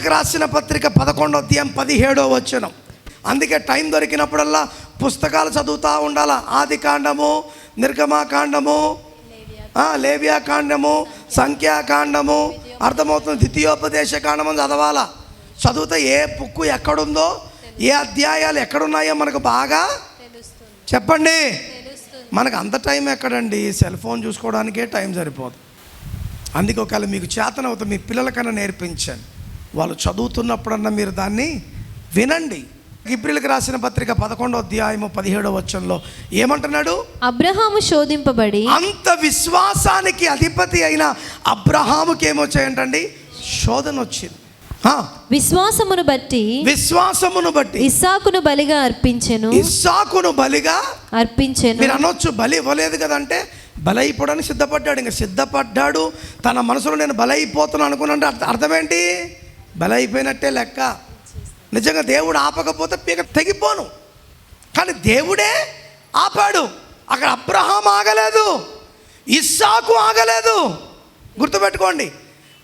హెబ్రీయులకు రాసిన పత్రిక 11వ అధ్యాయం 17వ వచనం. అందుకే టైం దొరికినప్పుడల్లా పుస్తకాలు చదువుతూ ఉండాలా. ఆది కాండము, నిర్గమాకాండము, లేవ్యాకాండము, సంఖ్యాకాండము, అర్థమవుతుంది, ద్వితీయోపదేశ కాండము చదవాలా. చదివితే ఏ బుక్కు ఎక్కడుందో, ఏ అధ్యాయాలు ఎక్కడున్నాయో మనకు బాగా చెప్పండి. మనకు అంత టైం ఎక్కడండి, సెల్ ఫోన్ చూసుకోవడానికే టైం సరిపోదు. అందుకే ఒకవేళ మీకు చేతనవుతా మీ పిల్లలకన్నా నేర్పించండి. వాళ్ళు చదువుతున్నప్పుడన్నా మీరు దాన్ని వినండి. హెబ్రీయులకు రాసిన పత్రిక 11వ అధ్యాయము 17వ వచనంలో ఏమంటున్నాడు? అబ్రహాము శోధింపబడి, అంత విశ్వాసానికి అధిపతి అయిన అబ్రహాముకి ఏమొచ్చాయంటండి? శోధన వచ్చింది. విశ్వాసమును బట్టి ఇస్సాకును బలిగా అర్పించెను. మీరు అనొచ్చు, బలి ఇవ్వలేదు కదంటే బలైపోవడానికి సిద్ధపడ్డాడు. ఇంకా సిద్ధపడ్డాడు, తన మనసులో నేను బలైపోతున్నాను అనుకున్నానంటే అర్థం ఏంటి? బలైపోయినట్టే లెక్క. నిజంగా దేవుడు ఆపకపోతే పీక తెగిపోను, కానీ దేవుడే ఆపాడు. అక్కడ అబ్రహాం ఆగలేదు, ఇస్సాకు ఆగలేదు. గుర్తుపెట్టుకోండి,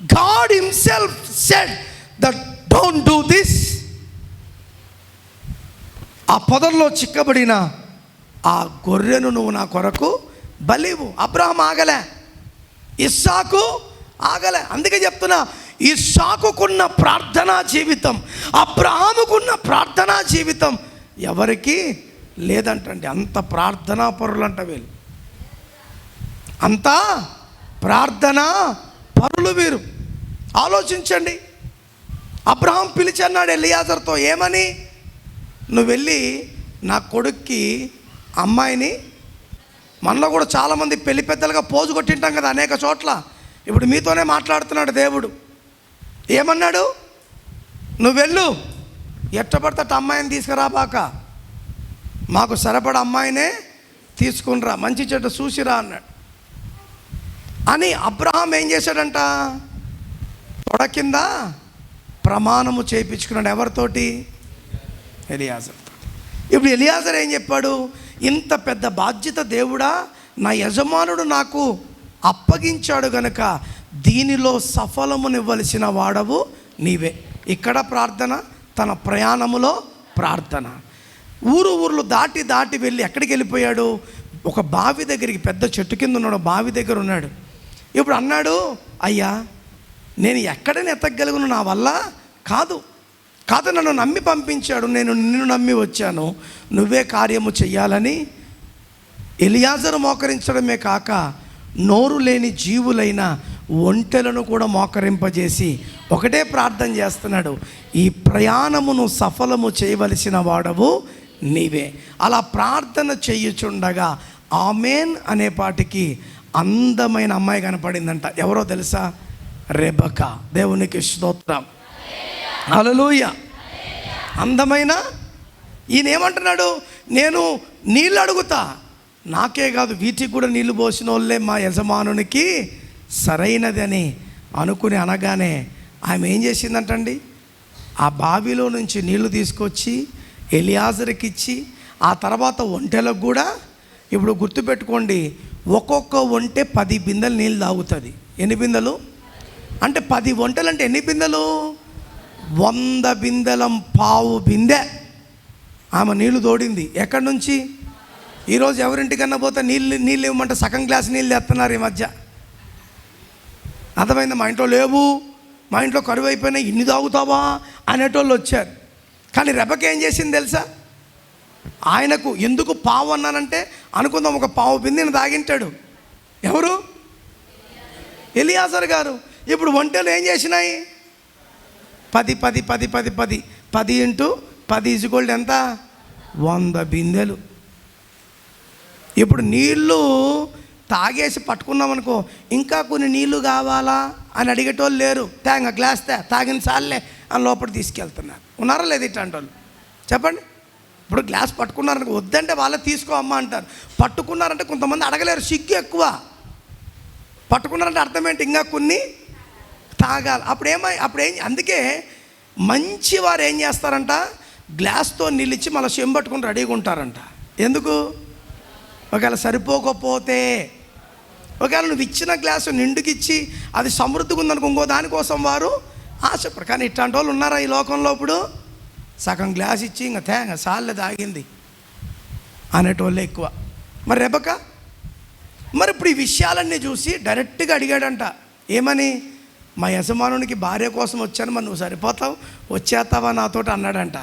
God himself said that don't do this. ఆ పొదల్లో చిక్కబడిన ఆ గొర్రెను నువ్వు నా కొరకు బలివు. అబ్రహాం ఆగలే, ఇస్సాకు ఆగలే. అందుకే చెప్తున్నా, ఇస్సాకుకున్న ప్రార్థనా జీవితం, అబ్రహాముకున్న ప్రార్థనా జీవితం ఎవరికి లేదంటండి. అంత ప్రార్థనా పరులంట వీళ్ళు, అంత ప్రార్థనా పరులు వీరు. ఆలోచించండి. అబ్రహాం పిలిచి అన్నాడు ఎలియాజర్తో, ఏమని? నువ్వు వెళ్ళి నా కొడుక్కి అమ్మాయిని, మనలో కూడా చాలామంది పెళ్లి పెద్దలుగా పోజు కొట్టింటాం కదా అనేక చోట్ల. ఇప్పుడు మీతోనే మాట్లాడుతున్నాడు దేవుడు. ఏమన్నాడు? నువ్వు వెళ్ళు, ఎట్టబడితే అమ్మాయిని తీసుకురాబాక, మాకు సరిపడ అమ్మాయినే తీసుకునిరా, మంచి చెడ్డ చూసిరా అన్నాడు. అని అబ్రహాం ఏం చేశాడంట? తొడ కింద ప్రమాణము చేయించుకున్నాడు. ఎవరితోటి? ఎలియాజర్తో. ఇప్పుడు ఎలియాజర్ ఏం చెప్పాడు? ఇంత పెద్ద బాధ్యత దేవుడా నా యజమానుడు నాకు అప్పగించాడు గనుక దీనిలో సఫలమునివ్వలసిన వాడవు నీవే. ఇక్కడ ప్రార్థన, తన ప్రయాణములో ప్రార్థన. ఊర్లు దాటి వెళ్ళి ఎక్కడికి వెళ్ళిపోయాడు? ఒక బావి దగ్గరికి, పెద్ద చెట్టు కింద ఉన్నాడు, బావి దగ్గర ఉన్నాడు. ఇప్పుడు అన్నాడు, అయ్యా నేను ఎక్కడని ఎత్తగలుగును, నా వల్ల కాదు, నన్ను నమ్మి పంపించాడు, నేను నిన్ను నమ్మి వచ్చాను, నువ్వే కార్యము చెయ్యాలని ఎలియాజరు మోకరించడమే కాక నోరు లేని జీవులైన ఒంటెలను కూడా మోకరింపజేసి ఒకటే ప్రార్థన చేస్తున్నాడు, ఈ ప్రయాణమును సఫలము చేయవలసిన వాడవు నీవే. అలా ప్రార్థన చేయుచుండగా ఆమేన్ అనే పాటికి అందమైన అమ్మాయి కనపడిందంట. ఎవరో తెలుసా? రెబకా. దేవునికి స్తోత్రం, హల్లెలూయా. అందమైన ఈయన ఏమంటున్నాడు? నేను నీళ్ళు అడుగుతా, నాకే కాదు వీటికి కూడా నీళ్లు పోసిన వాళ్ళే మా యజమానునికి సరైనది అని అనుకుని అనగానే ఆమె ఏం చేసిందంటండి? ఆ బావిలో నుంచి నీళ్లు తీసుకొచ్చి ఎలియాజర్కి ఇచ్చి, ఆ తర్వాత ఒంటెలకు కూడా. ఇప్పుడు గుర్తుపెట్టుకోండి, ఒక్కొక్క ఒంటె 10 బిందెలు నీళ్ళు తాగుతుంది. ఎన్ని బిందెలు అంటే 10 ఒంటెలు అంటే ఎన్ని బిందెలు? 100 బిందెలం పావు బిందె ఆమె నీళ్లు తోడింది. ఎక్కడి నుంచి? ఈరోజు ఎవరింటికన్నా పోతే నీళ్ళు ఇవ్వమంటే సగం గ్లాస్ నీళ్ళు తెస్తున్నారు ఈ మధ్య. అర్థమైందా? మా ఇంట్లో లేవు, మా ఇంట్లో కరువు అయిపోయినా, ఇన్ని తాగుతావా అనేటోళ్ళు వచ్చారు. కానీ రెబెకా ఏం చేసింది తెలుసా? ఆయనకు ఎందుకు పావు అన్నానంటే, అనుకుందాం ఒక పావు బిందెని తాగింటాడు. ఎవరు? ఎలియాజర్ గారు. ఇప్పుడు ఒంటెలు ఏం చేసినాయి? 10 10 10 10 10 10 ఇంటూ 10 ఈజ్ఈక్వల్ ఎంత? 100 బిందెలు. ఇప్పుడు నీళ్ళు తాగేసి పట్టుకున్నాం అనుకో, ఇంకా కొన్ని నీళ్లు కావాలా అని అడిగేటోళ్ళు లేరు. తాగ గ్లాస్ తాగిన సార్లే అని లోపల తీసుకెళ్తున్నారు. ఉన్నారా లేదు ఇట్లాంటి వాళ్ళు? చెప్పండి. ఇప్పుడు గ్లాస్ పట్టుకున్నారనుకో, వద్దంటే వాళ్ళే తీసుకో అమ్మ అంటారు. పట్టుకున్నారంటే కొంతమంది అడగలేరు, సిగ్గు ఎక్కువ. పట్టుకున్నారంటే అర్థం ఏంటి? ఇంకా కొన్ని తాగాలి. అప్పుడేం అందుకే మంచి వారు ఏం చేస్తారంట? గ్లాస్తో నీళ్ళు ఇచ్చి మళ్ళీ చెంబు పట్టుకుని రెడీగా ఉంటారంట. ఎందుకు? ఒకవేళ సరిపోకపోతే, ఒకవేళ నువ్వు ఇచ్చిన గ్లాసు నిండుకిచ్చి అది సమృద్ధిగా ఉందనుకో, ఇంకో దానికోసం వారు ఆశపడు. కానీ ఇట్లాంటి వాళ్ళు ఉన్నారా ఈ లోకంలో? ఇప్పుడు సగం గ్లాస్ ఇచ్చి ఇంకా తేంగ సార్లే తాగింది అనేటోళ్ళే ఎక్కువ. మరి రెబెక్క మరి ఇప్పుడు ఈ విషయాలన్నీ చూసి డైరెక్ట్గా అడిగాడంట. ఏమని? మా యజమానునికి భార్య కోసం వచ్చాను, మరి నువ్వు సరిపోతావు, వచ్చేస్తావా నాతోటి అన్నాడంట.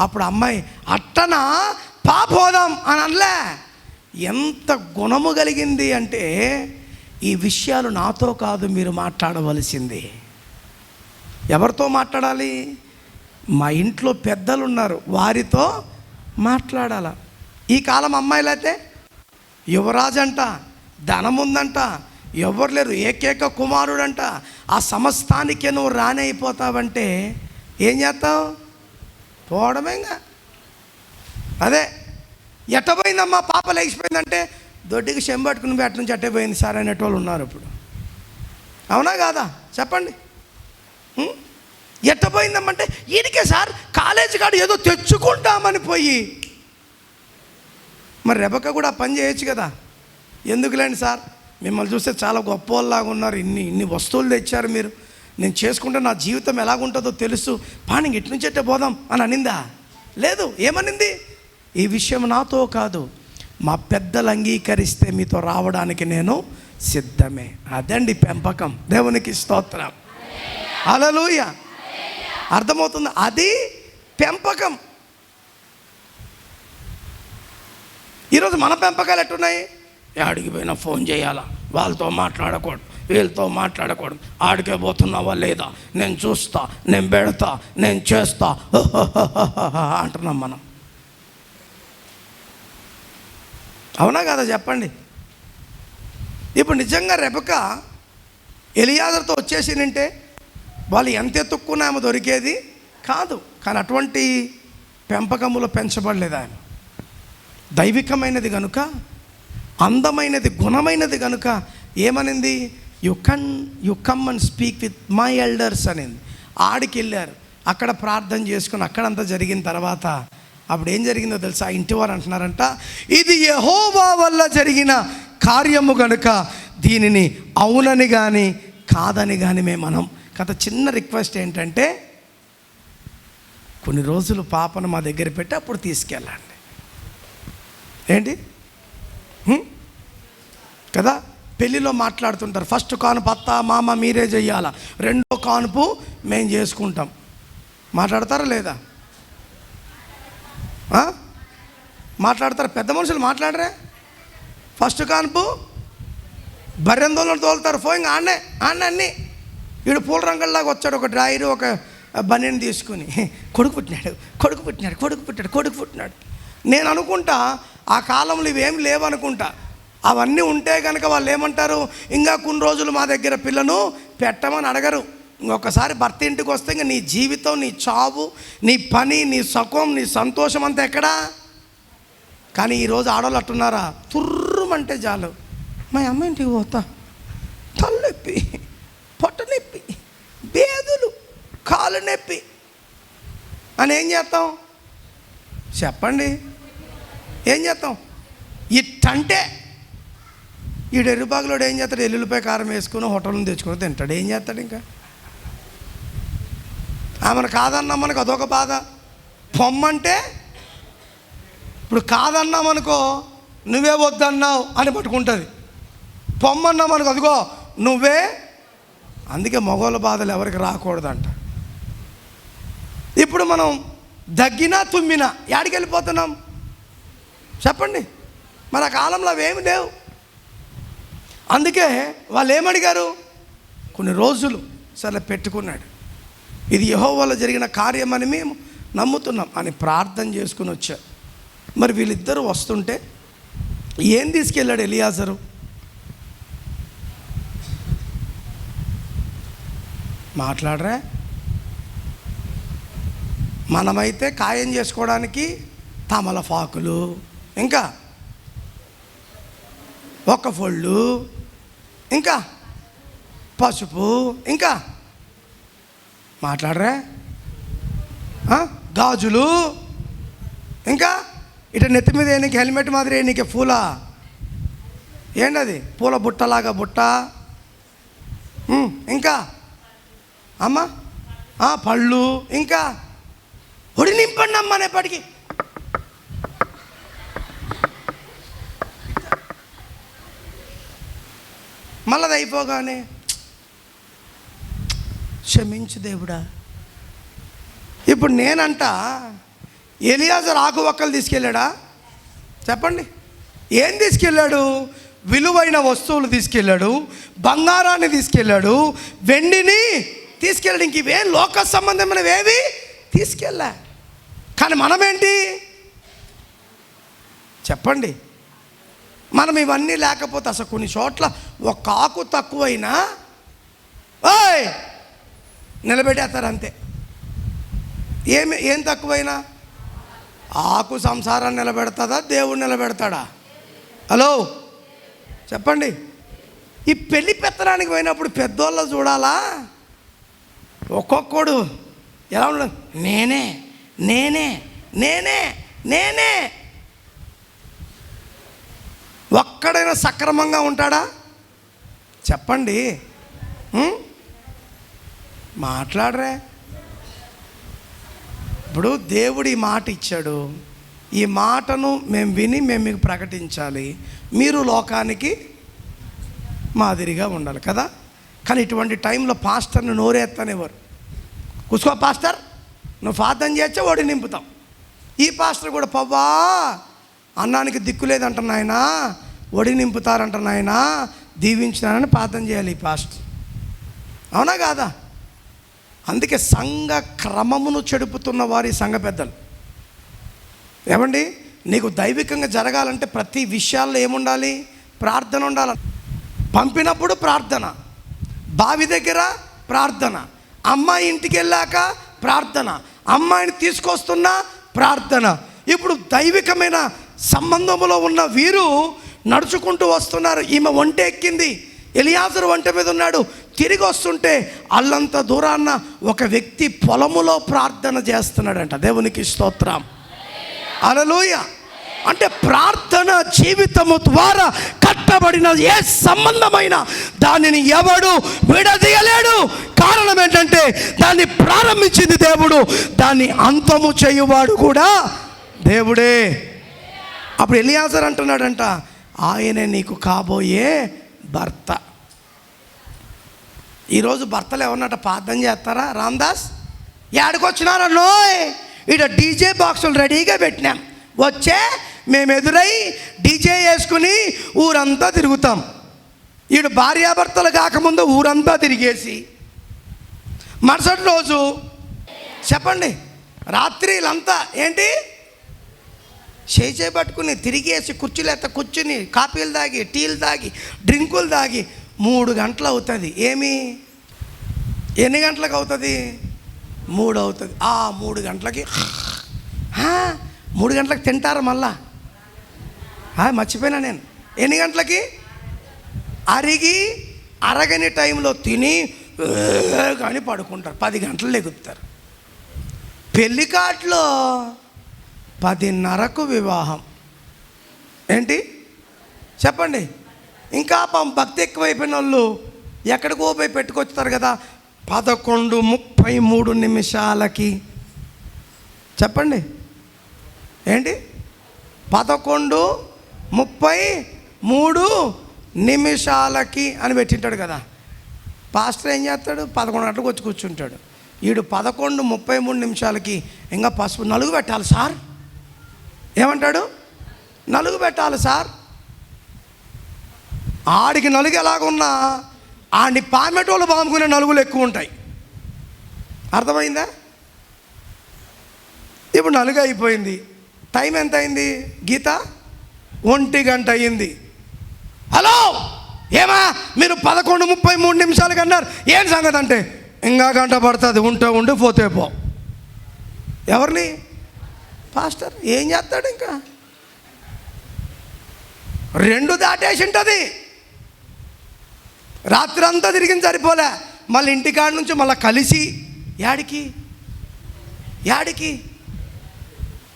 అప్పుడు అమ్మాయి అట్టనా పాపోదాం అని అనలే. ఎంత గుణము కలిగింది అంటే, ఈ విషయాలు నాతో కాదు మీరు మాట్లాడవలసింది. ఎవరితో మాట్లాడాలి? మా ఇంట్లో పెద్దలు ఉన్నారు, వారితో మాట్లాడాల. ఈ కాలం అమ్మాయిలైతే యువరాజు అంట, ధనం ఉందంట, ఎవరు లేరు, ఏకైక కుమారుడంట, ఆ సమస్తానికే నువ్వు రాణి అయిపోతావంటే ఏం చేస్తావు? పోవడమేగా. అదే ఎట్టపోయిందమ్మా పాప లేచిపోయిందంటే దొడ్డికి చెంబట్టుకుని అటు నుంచి అట్టే పోయింది సార్ అనేటోళ్ళు ఉన్నారు ఇప్పుడు. అవునా కాదా చెప్పండి? ఎట్టపోయిందమ్మంటే ఈయనకే సార్ కాలేజీ కాడు ఏదో తెచ్చుకుంటామని పోయి. మరి రెబెక్క కూడా పని చేయొచ్చు కదా. ఎందుకులేండి సార్, మిమ్మల్ని చూస్తే చాలా గొప్ప వాళ్ళలాగా ఉన్నారు, ఇన్ని వస్తువులు తెచ్చారు మీరు, నేను చేసుకుంటే నా జీవితం ఎలాగుంటుందో తెలుసు, పాని ఇటు నుంచి ఎట్టే పోదాం అని అనిందా? లేదు. ఏమనింది? ఈ విషయం నాతో కాదు, మా పెద్దలు అంగీకరిస్తే మీతో రావడానికి నేను సిద్ధమే. అదండి పెంపకం. దేవునికి స్తోత్రం. హల్లెలూయా. అర్థమవుతుంది? అది పెంపకం. ఈరోజు మన పెంపకాలు ఎట్టున్నాయి? ఆడికి పోయినా ఫోన్ చేయాలా, వాళ్ళతో మాట్లాడకూడదు, వీళ్ళతో మాట్లాడకూడదు, ఆడికే పోతున్నావా లేదా, నేను చూస్తా, నేను పెడతా, నేను చేస్తా అంటున్నాం మనం. అవునా కదా చెప్పండి? ఇప్పుడు నిజంగా రెబెక్క ఎలియాజరుతో వచ్చేసినంటే వాళ్ళు ఎంత ఎత్తుక్కున్నా ఆమె దొరికేది కాదు. కానీ అటువంటి పెంపకములో పెంచబడలేదు ఆయన. దైవికమైనది కనుక, అందమైనది, గుణమైనది కనుక ఏమనింది? You come and speak with my elders అనింది. ఆడికి వెళ్ళారు, అక్కడ ప్రార్థన చేసుకుని అక్కడంతా జరిగిన తర్వాత అప్పుడు ఏం జరిగిందో తెలుసా? ఆ ఇంటి వారు అంటున్నారంట, ఇది యెహోవా వల్ల జరిగిన కార్యము కనుక దీనిని అవునని కానీ కాదని కానీ మనం కథ. చిన్న రిక్వెస్ట్ ఏంటంటే, కొన్ని రోజులు పాపను మా దగ్గర పెట్టి అప్పుడు తీసుకెళ్ళండి. ఏంటి కదా? పెళ్ళిలో మాట్లాడుతుంటారు, ఫస్ట్ కానుపు అత్త మామ మీరే చెయ్యాలా, రెండో కానుపు మేము చేసుకుంటాం. మాట్లాడతారా లేదా? మాట్లాడతారు. పెద్ద మనుషులు మాట్లాడరే. ఫస్ట్ కానుపు బర్రెందోళ్ళని తోలుతారు, పోయి ఆడనే అన్నీ. వీడు పూల రంగల్లాగా వచ్చాడు, ఒక డ్రాయరు ఒక బనీని తీసుకుని, కొడుకు పుట్టినాడు. నేను అనుకుంటా ఆ కాలంలో ఇవేం లేవనుకుంటా. అవన్నీ ఉంటే కనుక వాళ్ళు ఏమంటారు, ఇంకా కొన్ని రోజులు మా దగ్గర పిల్లను పెట్టమని అడగరు. ఇంకొకసారి భర్త ఇంటికి వస్తే ఇంకా నీ జీవితం, నీ చావు, నీ పని, నీ సుఖం, నీ సంతోషం అంతా ఎక్కడా? కానీ ఈరోజు ఆడవాళ్ళు అట్టున్నారా? తుర్రుమంటే చాలు, మా అమ్మ ఇంటికి పోతా, తలనొప్పి, పొట్ట నొప్పి, బేదులు, కాలు నొప్పి అని ఏం చేస్తాం చెప్పండి? ఏం చేస్తాం? ఇట్టంటే ఈడు ఎరుబాగులోడు ఏం చేస్తాడు? ఎల్లుల్లిపాయ కారం వేసుకుని హోటల్ని తెచ్చుకొని తింటాడు. ఏం చేస్తాడు? ఇంకా ఆమెను కాదన్నా మనకు అదొక బాధ. పొమ్మంటే ఇప్పుడు కాదన్నామనుకో, నువ్వే వద్దన్నావు అని పట్టుకుంటుంది. పొమ్మన్నామనుకో, అదిగో నువ్వే. అందుకే మగవాళ్ళ బాధలు ఎవరికి రాకూడదంట. ఇప్పుడు మనం దగ్గినా తుమ్మినా యాడికి వెళ్ళిపోతున్నాం చెప్పండి? మన కాలంలో అవేమి లేవు. అందుకే వాళ్ళు ఏమడిగారు? కొన్ని రోజులు సరే పెట్టుకున్నాడు. ఇది యెహోవా వల్ల జరిగిన కార్యమని మేము నమ్ముతున్నాం అని ప్రార్థన చేసుకుని వచ్చారు. మరి వీళ్ళిద్దరూ వస్తుంటే ఏం తీసుకెళ్ళాడు ఎలియాజరు? మాట్లాడరా? మనమైతే ఖాయం చేసుకోవడానికి తమలపాకులు, ఇంకా ఒక్క ఫొళ్ళు, ఇంకా పసుపు, ఇంకా మాట్లాడరా? గాజులు, ఇంకా ఇట నెత్తి మీద నీకు హెల్మెట్ మాదిరి నీకు పూల ఏంటది, పూల బుట్టలాగా బుట్ట, ఇంకా అమ్మ పళ్ళు, ఇంకా ఒడి నింపండి అమ్మ అనేప్పటికీ మళ్ళీ అది అయిపోగానే క్షమించు దేవుడా. ఇప్పుడు నేనంట ఎలియాజరు ఆకు ఒక్కలు తీసుకెళ్ళాడా? చెప్పండి. ఏం తీసుకెళ్ళాడు? విలువైన వస్తువులు తీసుకెళ్ళాడు, బంగారాన్ని తీసుకెళ్ళాడు, వెండిని తీసుకెళ్ళాడు. ఇంక ఇవే లోక సంబంధమైనవేవి తీసుకెళ్ళా. కానీ మనమేంటి చెప్పండి? మనం ఇవన్నీ లేకపోతే అసలు కొన్ని చోట్ల ఒక ఆకు తక్కువైనా నిలబెట్టేస్తారు అంతే. ఏం తక్కువైనా ఆకు సంసారాన్ని నిలబెడతాదా, దేవుడు నిలబెడతాడా? హలో చెప్పండి. ఈ పెళ్లి పెత్తనానికి పోయినప్పుడు పెద్దోళ్ళ చూడాలా? ఒక్కొక్కడు ఎలా ఉండదు, నేనే నేనే నేనే నేనే. ఒక్కడైనా సక్రమంగా ఉంటాడా? చెప్పండి. మాట్లాడరే. ఇప్పుడు దేవుడు ఈ మాట ఇచ్చాడు, ఈ మాటను మేము విని మేము మీకు ప్రకటించాలి, మీరు లోకానికి మాదిరిగా ఉండాలి కదా. కానీ ఇటువంటి టైంలో పాస్టర్ని నోరేత్తనేవారు. కూర్చో పాస్టర్, నువ్వు ప్రార్థన చేయొచ్చా, ఒడి నింపుతాం. ఈ పాస్టర్ కూడా పవ్వా అన్నానికి దిక్కు లేదంట నాయన, ఒడి నింపుతారంట నాయన, దీవించినానని ప్రార్థన చేయాలి ఈ పాస్టర్. అవునా కాదా? అందుకే సంఘ క్రమమును చెడుపుతున్న వారి సంఘ పెద్దలు. ఏమండి, నీకు దైవికంగా జరగాలంటే ప్రతి విషయాల్లో ఏముండాలి? ప్రార్థన ఉండాలి. పంపినప్పుడు ప్రార్థన, బావి దగ్గర ప్రార్థన, అమ్మాయి ఇంటికి వెళ్ళాక ప్రార్థన, అమ్మాయిని తీసుకొస్తున్న ప్రార్థన. ఇప్పుడు దైవికమైన సంబంధంలో ఉన్న వీరు నడుచుకుంటూ వస్తున్నారు. ఈమె ఒంటె ఎక్కింది, ఎలియాజరు ఒంటె మీద ఉన్నాడు. తిరిగి వస్తుంటే అల్లంత దూరాన్న ఒక వ్యక్తి పొలములో ప్రార్థన చేస్తున్నాడంట. దేవునికి స్తోత్రం, హల్లెలూయా. అంటే ప్రార్థన జీవితము ద్వారా కట్టబడిన ఏ సంబంధమైన దానిని ఎవడు విడదీయలేడు. కారణం ఏంటంటే దాన్ని ప్రారంభించింది దేవుడు, దాన్ని అంతము చేయువాడు కూడా దేవుడే. అప్పుడు ఎలియాజరు అంటున్నాడంట, ఆయనే నీకు కాబోయే భర్త. ఈరోజు భర్తలు ఎవరినట ప్రార్థన చేస్తారా? రామ్దాస్ ఏడకొచ్చినారన్నో, ఇక డీజే బాక్సులు రెడీగా పెట్టినాం, వచ్చే మేము ఎదురై డీజే వేసుకుని ఊరంతా తిరుగుతాం. ఈడు భార్యాభర్తలు కాకముందు ఊరంతా తిరిగేసి మరుసటి రోజు చెప్పండి రాత్రిలంతా ఏంటి చేయి పట్టుకుని తిరిగేసి కుర్చీలు ఎత్త కూర్చుని కాఫీలు తాగి, టీలు తాగి, డ్రింకులు తాగి 3 గంటలు అవుతుంది. ఏమి ఎన్ని గంటలకు అవుతుంది? 3 అవుతుంది. 3 గంటలకి 3 గంటలకు తింటారు. మళ్ళా మర్చిపోయినా నేను. ఎన్ని గంటలకి? అరగని టైంలో తిని కానీ పడుకుంటారు. 10 గంటలు లెగుతారు. పెళ్లి కార్డులో 10:30కు వివాహం. ఏంటి చెప్పండి? ఇంకా భక్తి ఎక్కువైపోయిన వాళ్ళు ఎక్కడికో పోయి పెట్టుకొస్తారు కదా 11:33 చెప్పండి. ఏంటి 11:33 అని పెట్టింటాడు కదా. పాస్టర్ ఏం చేస్తాడు? 11 గంటలకు వచ్చి కూర్చుంటాడు. వీడు 11:33 ఇంకా పసుపు నలుగు పెట్టాలి సార్. ఏమంటాడు? నలుగు పెట్టాలి సార్. ఆడికి నలుగు ఎలాగున్నా ఆడిని పామెటోళ్ళు బాముకునే నలుగులు ఎక్కువ ఉంటాయి. అర్థమైందా? ఇప్పుడు నలుగు అయిపోయింది. టైం ఎంత అయింది గీత? 1 గంట అయ్యింది. హలో ఏమా మీరు 11:33 అన్నారు, ఏం సంగతి అంటే ఇంకా గంట పడుతుంది, ఉండి పోతే పో. ఎవరిని? పాస్టర్ ఏం చేస్తాడు? ఇంకా 2 దాటేసి ఉంటుంది. రాత్రి అంతా తిరిగింది సరిపోలే, మళ్ళీ ఇంటికాడ నుంచి మళ్ళీ కలిసి యాడికి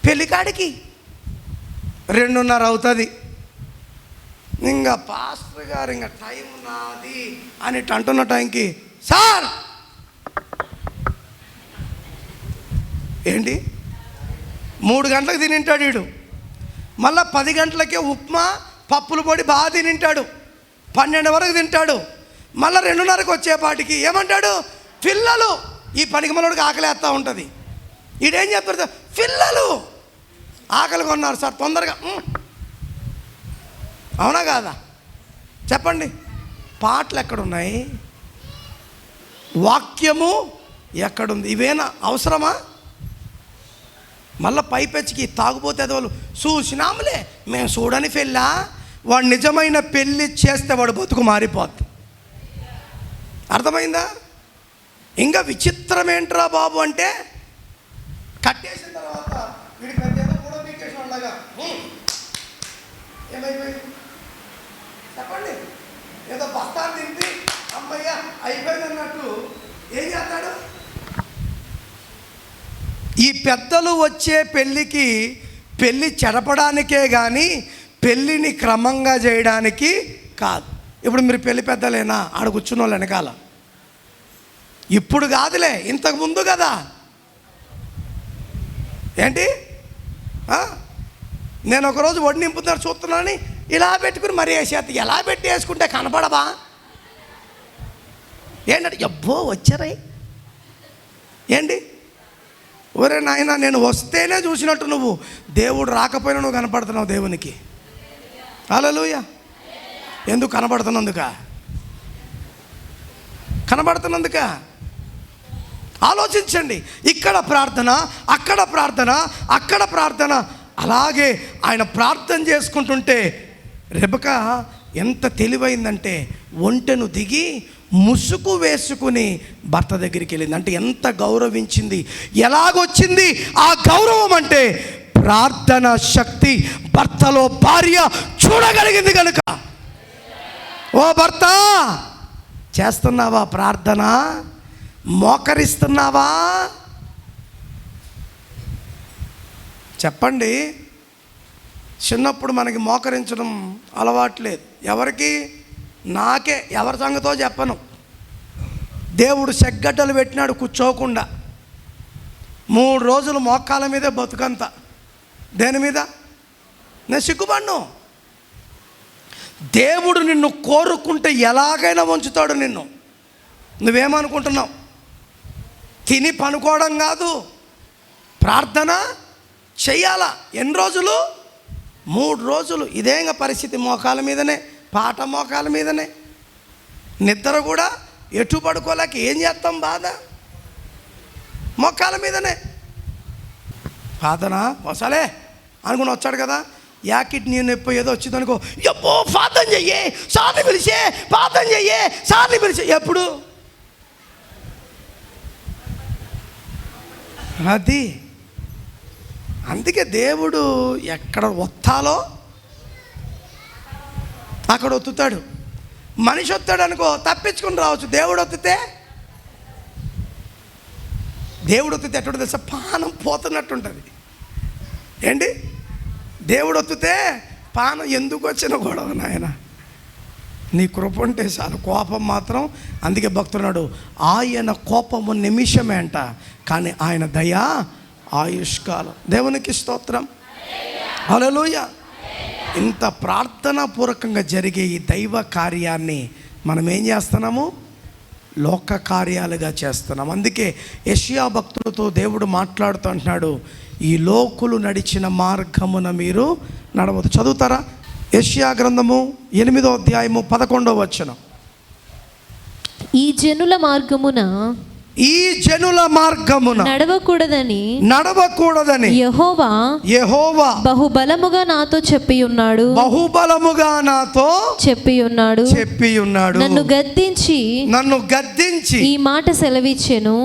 పెళ్ళికాడికి 2:30 అవుతుంది. ఇంకా పాస్టర్ గారు ఇంకా టైం నాది అని అంటున్న టైంకి సార్ ఏంటి 3 గంటలకు తినింటాడు వీడు, మళ్ళీ 10 గంటలకే ఉప్మా పప్పుల పొడి బాగా తినింటాడు, 12 వరకు తింటాడు, మళ్ళీ 2:30కి వచ్చేపాటికి ఏమంటాడు, పిల్లలు. ఈ పనికి మనోడికి ఆకలేస్తూ ఉంటుంది. ఈడేం చెప్తాడు సార్, పిల్లలు ఆకలి కొన్నారు సార్ తొందరగా. అవునా కాదా చెప్పండి? పాటలు ఎక్కడున్నాయి, వాక్యము ఎక్కడుంది? ఇవేనా అవసరమా? మళ్ళీ పైపెచ్చికి తాగుపోతే వాళ్ళు చూసినాములే మేము చూడని పెళ్ళా. వాడు నిజమైన పెళ్ళి చేస్తే వాడు బతుకు మారిపోద్ది. అర్థమైందా? ఇంకా విచిత్రం ఏంట్రా బాబు అంటే, కట్టేసిన తర్వాత వీడి పెద్ద కూడా పీకేసి ఉండగా ఏమైపోయింది చెప్పండి? ఏదో బస్తాలు తింటి అమ్మయ్య అయిపోయింది అన్నట్టు ఏం చేస్తాడు? ఈ పెద్దలు వచ్చే పెళ్ళికి పెళ్ళి చెడపడానికే కానీ పెళ్ళిని క్రమంగా చేయడానికి కాదు. ఇప్పుడు మీరు పెళ్ళి పెద్దలేనా? ఆడ కూర్చున్న వాళ్ళు వెనకాల. ఇప్పుడు కాదులే, ఇంతకు ముందు కదా. ఏంటి నేను ఒకరోజు వడ్డీ నింపుతున్నారు చూస్తున్నానని ఇలా పెట్టుకుని మరీ వేసేది. ఎలా పెట్టి వేసుకుంటే కనపడవా ఏంటంటే, ఎబ్బో వచ్చారై ఏంటి? ఒరే నాయన, నేను వస్తేనే చూసినట్టు నువ్వు, దేవుడు రాకపోయినా నువ్వు కనపడుతున్నావు దేవునికి. హల్లెలూయా. ఎందుకు కనబడుతున్నందుక? ఆలోచించండి. ఇక్కడ ప్రార్థన, అక్కడ ప్రార్థన, అక్కడ ప్రార్థన. అలాగే ఆయన ప్రార్థన చేసుకుంటుంటే రెబెకా ఎంత తెలివైందంటే ఒంటెను దిగి ముసుగు వేసుకుని భర్త దగ్గరికి వెళ్ళింది. అంటే ఎంత గౌరవించింది. ఎలాగొచ్చింది ఆ గౌరవం అంటే, ప్రార్థన శక్తి భర్తలో భార్య చూడగలిగింది కనుక. ఓ భర్త, చేస్తున్నావా ప్రార్థన? మోకరిస్తున్నావా? చెప్పండి. చిన్నప్పుడు మనకి మోకరించడం అలవాట్లేదు. ఎవరికి? నాకే. ఎవరి సంగతో చెప్పను. దేవుడు సెగ్గడ్డలు పెట్టినాడు కూర్చోకుండా. 3 రోజులు మోకాల మీదే బతుకంతా. దేని మీద? నేను సిగ్గుపడ్ను. దేవుడు నిన్ను కోరుకుంటే ఎలాగైనా ఉంచుతాడు నిన్ను. నువ్వేమనుకుంటున్నావు? తిని పనుకోవడం కాదు, ప్రార్థన చెయ్యాలా. ఎన్ని రోజులు? 3 రోజులు. ఇదేంగా పరిస్థితి. మోకాల మీదనే పాట, మోకాల మీదనే నిద్ర కూడా ఎటు పడుకోలేక ఏం చేస్తాం? బాధ మోకాల మీదనే. ప్రార్థన వసలే అనుకుని వచ్చాడు కదా, యాకిట్ నేను ఎప్పుడు ఏదో వచ్చింది అనుకో, ఎప్పో ప్రార్థన చెయ్యే, సార్ని పిలిచే, ప్రార్థన చెయ్యే, సార్ని పిలిచే. ఎప్పుడు? అది అందుకే దేవుడు ఎక్కడ ఒత్తాలో అక్కడ ఒత్తుతాడు. మనిషి వస్తాడు అనుకో, తప్పించుకుని రావచ్చు. దేవుడు ఒత్తితే ఎక్కడ తెలుసా? పానం పోతున్నట్టుంటుంది. ఏంటి? దేవుడు ఒత్తితే పానం ఎందుకు వచ్చిన గొడవ నాయన, నీ కృప ఉంటే చాలు. కోపం మాత్రం, అందుకే భక్తున్నాడు, ఆయన కోపము నిమిషమే అంట, కానీ ఆయన దయ ఆయుష్కాలం. దేవునికి స్తోత్రం. హల్లెలూయా. ఇంత ప్రార్థనాపూర్వకంగా జరిగే ఈ దైవ కార్యాన్ని మనం ఏం చేస్తున్నాము? లోక కార్యాలుగా చేస్తున్నాం. అందుకే యెషయా భక్తులతో దేవుడు మాట్లాడుతూ అంటున్నాడు, ఈ లోకులు నడిచిన మార్గమున మీరు నడవద్దు. చదువుతారా? యెషయా గ్రంథము 8వ అధ్యాయము 11వ వచనం. ఈ జనుల మార్గమున నడవకూడదని యెహోవా బహుబలముగా నాతో చెప్పి ఉన్నాడు. నన్ను గద్దించి ఈ మాట సెలవిచ్చెను.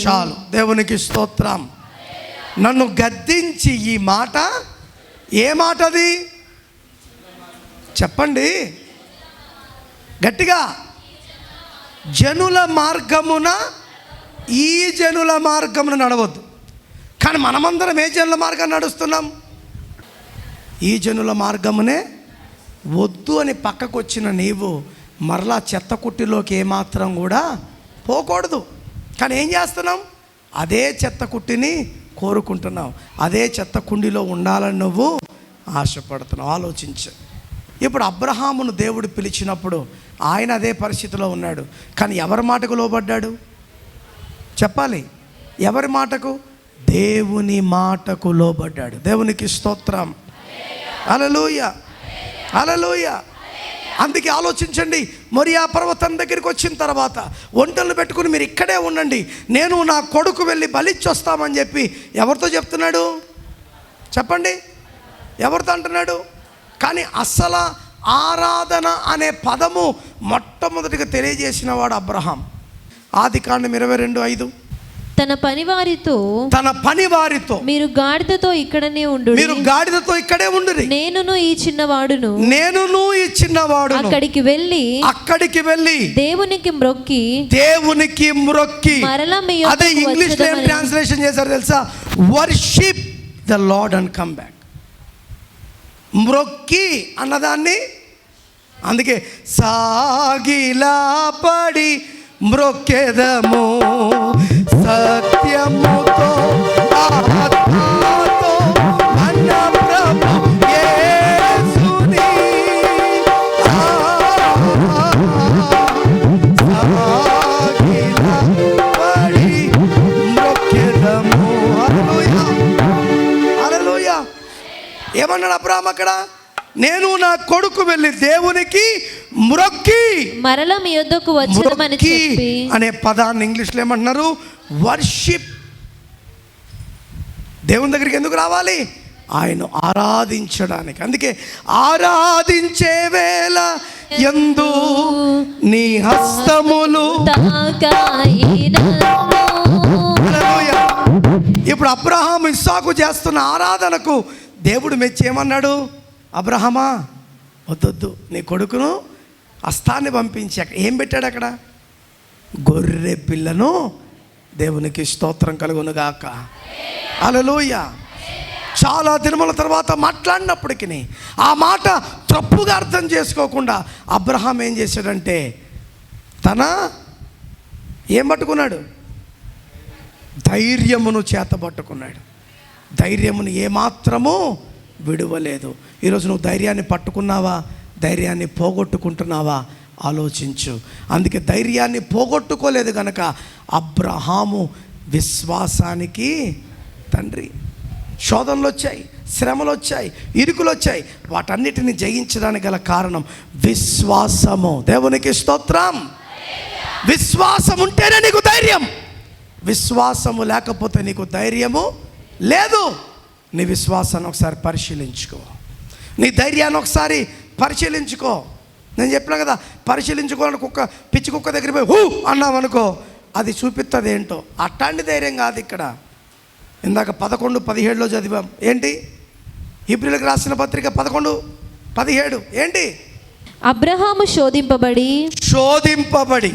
చాలు. దేవునికి స్తోత్రం. నన్ను గద్దించి ఈ మాట. ఏ మాట అది? చెప్పండి గట్టిగా. జనుల మార్గమున, ఈ జనుల మార్గమున నడవద్దు. కానీ మనమందరం ఏ జనుల మార్గాన్ని నడుస్తున్నాం? ఈ జనుల మార్గమునే వద్దు అని పక్కకు వచ్చిన నీవు మరలా చెత్త కుట్టిలోకి ఏమాత్రం కూడా పోకూడదు. కానీ ఏం చేస్తున్నాం? అదే చెత్త కుట్టిని కోరుకుంటున్నావు, అదే చెత్త కుండిలో ఉండాలని నువ్వు ఆశపడుతున్నావు. ఆలోచించు. ఇప్పుడు అబ్రహామును దేవుడు పిలిచినప్పుడు ఆయన అదే పరిస్థితిలో ఉన్నాడు, కానీ ఎవరి మాటకు లోబడ్డాడు చెప్పాలి? ఎవరి మాటకు? దేవుని మాటకు లోబడ్డాడు. దేవునికి స్తోత్రం. హల్లెలూయా, హల్లెలూయా. అందుకే ఆలోచించండి. మొరియా పర్వతం దగ్గరికి వచ్చిన తర్వాత ఒంటెలను పెట్టుకుని మీరు ఇక్కడే ఉండండి, నేను నా కొడుకు వెళ్ళి బలిచ్చొస్తామని చెప్పి ఎవరితో చెప్తున్నాడు చెప్పండి? ఎవరితో అంటున్నాడు? కానీ అసలు ఆరాధన అనే పదము మొట్టమొదటిగా తెలియజేసిన వాడు అబ్రహాం. ఆదికాండం 22:5. తన పనివారితో మీరు గాడిదతో ఇక్కడే ఉండుడి, నేనును ఈ చిన్నవాడును అక్కడికి వెళ్ళి దేవునికి మ్రొక్కి మరలా అదే ఇంగ్లీష్ లో ఏం ట్రాన్స్లేషన్ చేశారు తెలుసా? Worship the lord and come back. మ్రొక్కి అన్నదాన్ని అందుకే సాగిలా పడి మ్రొక్కెదము సత్యముతో ఆత్మతో మన ప్రభు యేసుని సాగిలా పడి మ్రొక్కెదము. హల్లెలూయా, హల్లెలూయా. ఏమన్నాడు అబ్రహాం అక్కడ? నేను నా కొడుకు వెళ్ళి దేవునికి మ్రొక్కి మరలా మీ యొద్దకు వచ్చేదమని చెప్పి అనే పదాన్ని ఇంగ్లీష్లో ఏమంటున్నారు? వర్షిప్. దేవుని దగ్గరికి ఎందుకు రావాలి? ఆయన ఆరాధించడానికి. అందుకే ఆరాధించే వేళ యందు నీ హస్తములు. ఇప్పుడు అబ్రహాము ఇస్సాకు చేస్తున్న ఆరాధనకు దేవుడు మెచ్చి ఏమన్నాడు? అబ్రహమా వద్దొద్దు, నీ కొడుకును హస్తాన్ని పంపించి ఏం పెట్టాడు అక్కడ? గొర్రె పిల్లను. దేవునికి స్తోత్రం కలుగునుగాక. హల్లెలూయా. చాలా దినముల తర్వాత మాట్లాడినప్పటికీ ఆ మాట తప్పుగా అర్థం చేసుకోకుండా అబ్రహాం ఏం చేశాడంటే తన ఏం పట్టుకున్నాడు? ధైర్యమును చేతబట్టుకున్నాడు. ధైర్యమును ఏమాత్రము విడువలేదు. ఈరోజు నువ్వు ధైర్యాన్ని పట్టుకున్నావా? ధైర్యాన్ని పోగొట్టుకుంటున్నావా? ఆలోచించు. అందుకే ధైర్యాన్ని పోగొట్టుకోలేదు కనుక అబ్రహాము విశ్వాసానికి తండ్రి. శోధనలు వచ్చాయి, శ్రమలు వచ్చాయి, ఇరుకులు వచ్చాయి, వాటన్నిటిని జయించడానికి గల కారణం విశ్వాసము. దేవునికి స్తోత్రం. విశ్వాసం ఉంటేనే నీకు ధైర్యం. విశ్వాసము లేకపోతే నీకు ధైర్యము లేదు. నీ విశ్వాసాన్ని ఒకసారి పరిశీలించుకో, నీ ధైర్యాన్ని ఒకసారి పరిశీలించుకో. నేను చెప్పినా కదా, పరిశీలించుకోవాలని పిచ్చి కుక్క దగ్గర పోయి హూ అన్నామనుకో, అది చూపిస్తుంది ఏంటో. అట్లాంటి ధైర్యం కాదు ఇక్కడ. ఇందాక 11:17 చదివాం. ఏంటి? హెబ్రీయులకు రాసిన పత్రిక 11:17 ఏంటి? అబ్రహాము శోధింపబడి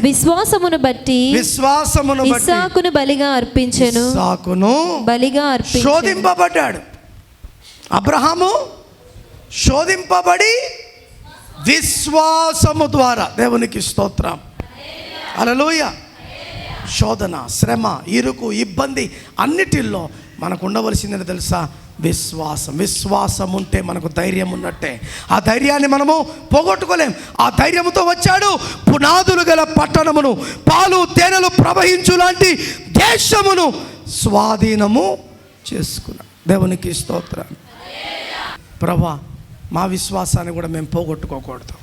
విశ్వాసమును బట్టి ఇస్సాకును బలిగా అర్పించెను. శోధింపబడ్డాడు అబ్రహాము. శోధింపబడి విశ్వాసము ద్వారా. దేవునికి స్తోత్రం. హల్లెలూయా. శోధన, శ్రమ, ఇరుకు, ఇబ్బంది అన్నిటిల్లో మనకు ఉండవలసిందని తెలుసా? విశ్వాసం. విశ్వాసం ఉంటే మనకు ధైర్యం ఉన్నట్టే. ఆ ధైర్యాన్ని మనము పోగొట్టుకోలేం. ఆ ధైర్యంతో వచ్చాడు. పునాదులు గల పట్టణమును, పాలు తేనెలు ప్రవహించు లాంటి దేశమును స్వాధీనము చేసుకున్నాడు. దేవునికి స్తోత్రం. ప్రభువా, మా విశ్వాసాన్ని కూడా మేము పోగొట్టుకోకూడదు.